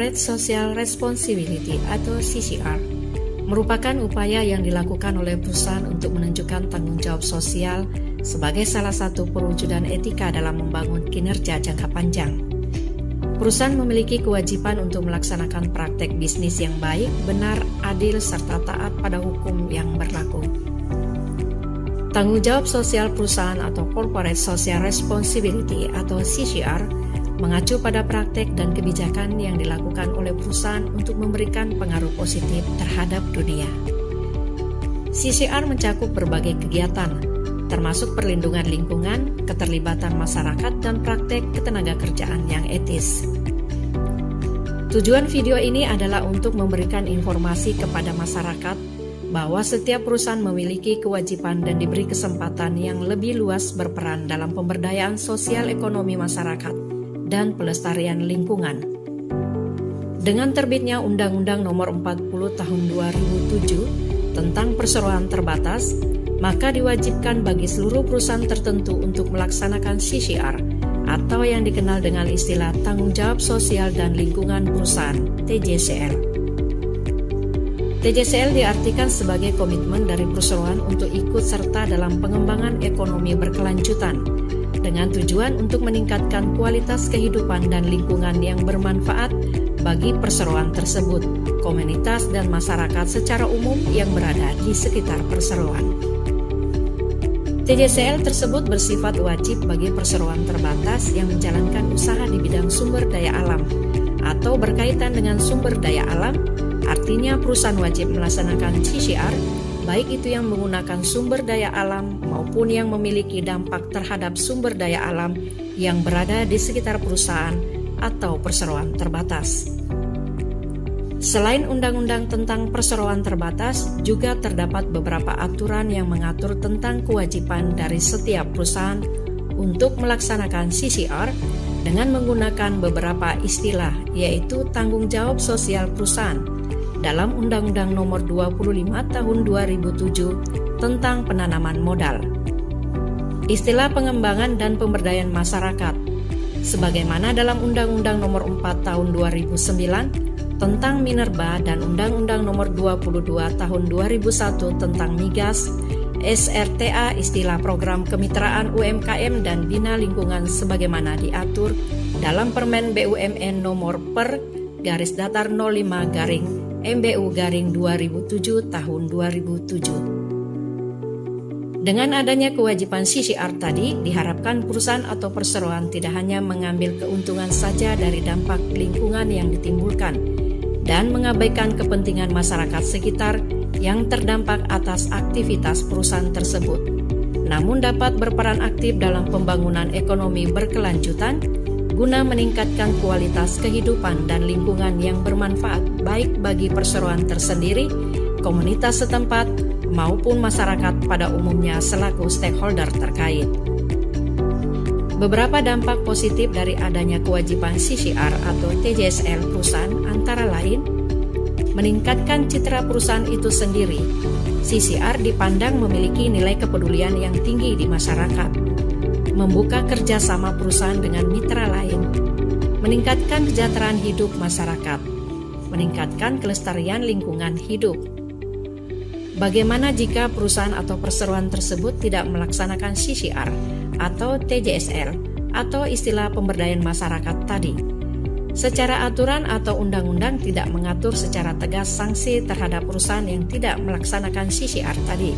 Corporate Social Responsibility atau CSR merupakan upaya yang dilakukan oleh perusahaan untuk menunjukkan tanggung jawab sosial sebagai salah satu perwujudan etika dalam membangun kinerja jangka panjang. Perusahaan memiliki kewajiban untuk melaksanakan praktek bisnis yang baik, benar, adil, serta taat pada hukum yang berlaku. Tanggung jawab sosial perusahaan atau Corporate Social Responsibility atau CSR mengacu pada praktek dan kebijakan yang dilakukan oleh perusahaan untuk memberikan pengaruh positif terhadap dunia. CSR mencakup berbagai kegiatan, termasuk perlindungan lingkungan, keterlibatan masyarakat, dan praktek ketenagakerjaan yang etis. Tujuan video ini adalah untuk memberikan informasi kepada masyarakat bahwa setiap perusahaan memiliki kewajiban dan diberi kesempatan yang lebih luas berperan dalam pemberdayaan sosial ekonomi masyarakat dan pelestarian lingkungan. Dengan terbitnya Undang-Undang Nomor 40 Tahun 2007 tentang perseroan terbatas, maka diwajibkan bagi seluruh perusahaan tertentu untuk melaksanakan CSR atau yang dikenal dengan istilah Tanggung Jawab Sosial dan Lingkungan Perusahaan, TJSL. TJSL diartikan sebagai komitmen dari perseroan untuk ikut serta dalam pengembangan ekonomi berkelanjutan dengan tujuan untuk meningkatkan kualitas kehidupan dan lingkungan yang bermanfaat bagi perseroan tersebut, komunitas dan masyarakat secara umum yang berada di sekitar perseroan. TJSL tersebut bersifat wajib bagi perseroan terbatas yang menjalankan usaha di bidang sumber daya alam atau berkaitan dengan sumber daya alam. Artinya perusahaan wajib melaksanakan CSR, baik itu yang menggunakan sumber daya alam maupun yang memiliki dampak terhadap sumber daya alam yang berada di sekitar perusahaan atau perseroan terbatas. Selain undang-undang tentang perseroan terbatas, juga terdapat beberapa aturan yang mengatur tentang kewajiban dari setiap perusahaan untuk melaksanakan CSR dengan menggunakan beberapa istilah, yaitu tanggung jawab sosial perusahaan dalam Undang-Undang Nomor 25 Tahun 2007 tentang penanaman modal. Istilah pengembangan dan pemberdayaan masyarakat, sebagaimana dalam Undang-Undang Nomor 4 Tahun 2009 tentang Minerba dan Undang-Undang Nomor 22 Tahun 2001 tentang Migas, SRTA istilah program kemitraan UMKM dan bina lingkungan sebagaimana diatur dalam Permen BUMN Nomor /05 MBU-2007 tahun 2007. Dengan adanya kewajiban CSR tadi, diharapkan perusahaan atau perseroan tidak hanya mengambil keuntungan saja dari dampak lingkungan yang ditimbulkan dan mengabaikan kepentingan masyarakat sekitar yang terdampak atas aktivitas perusahaan tersebut, namun dapat berperan aktif dalam pembangunan ekonomi berkelanjutan guna meningkatkan kualitas kehidupan dan lingkungan yang bermanfaat baik bagi perseroan tersendiri, komunitas setempat, maupun masyarakat pada umumnya selaku stakeholder terkait. Beberapa dampak positif dari adanya kewajiban CSR atau TJSL perusahaan antara lain, meningkatkan citra perusahaan itu sendiri. CSR dipandang memiliki nilai kepedulian yang tinggi di masyarakat, membuka kerjasama perusahaan dengan mitra lain, meningkatkan kesejahteraan hidup masyarakat, meningkatkan kelestarian lingkungan hidup. Bagaimana jika perusahaan atau perseroan tersebut tidak melaksanakan CSR atau TJSL atau istilah pemberdayaan masyarakat tadi? Secara aturan atau undang-undang tidak mengatur secara tegas sanksi terhadap perusahaan yang tidak melaksanakan CSR tadi.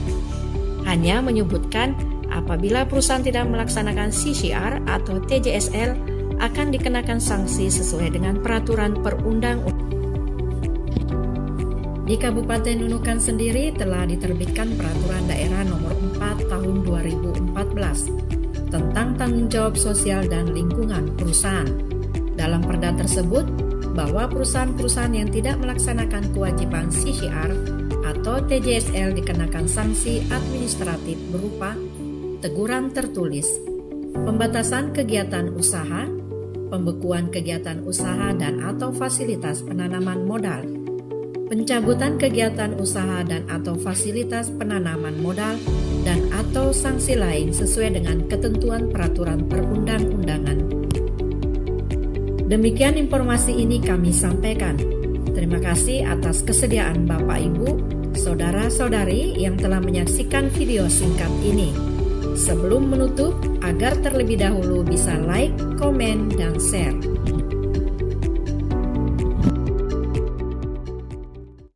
Hanya menyebutkan apabila perusahaan tidak melaksanakan CSR atau TJSL akan dikenakan sanksi sesuai dengan peraturan perundang-undangan. Di Kabupaten Nunukan sendiri telah diterbitkan Peraturan Daerah Nomor 4 Tahun 2014 tentang tanggung jawab sosial dan lingkungan perusahaan. Dalam perda tersebut, bahwa perusahaan-perusahaan yang tidak melaksanakan kewajiban CSR atau TJSL dikenakan sanksi administratif berupa teguran tertulis, pembatasan kegiatan usaha, pembekuan kegiatan usaha dan atau fasilitas penanaman modal, pencabutan kegiatan usaha dan atau fasilitas penanaman modal, dan atau sanksi lain sesuai dengan ketentuan peraturan perundang-undangan. Demikian informasi ini kami sampaikan. Terima kasih atas kesediaan Bapak Ibu, saudara-saudari yang telah menyaksikan video singkat ini. Sebelum menutup, agar terlebih dahulu bisa like, komen, dan share.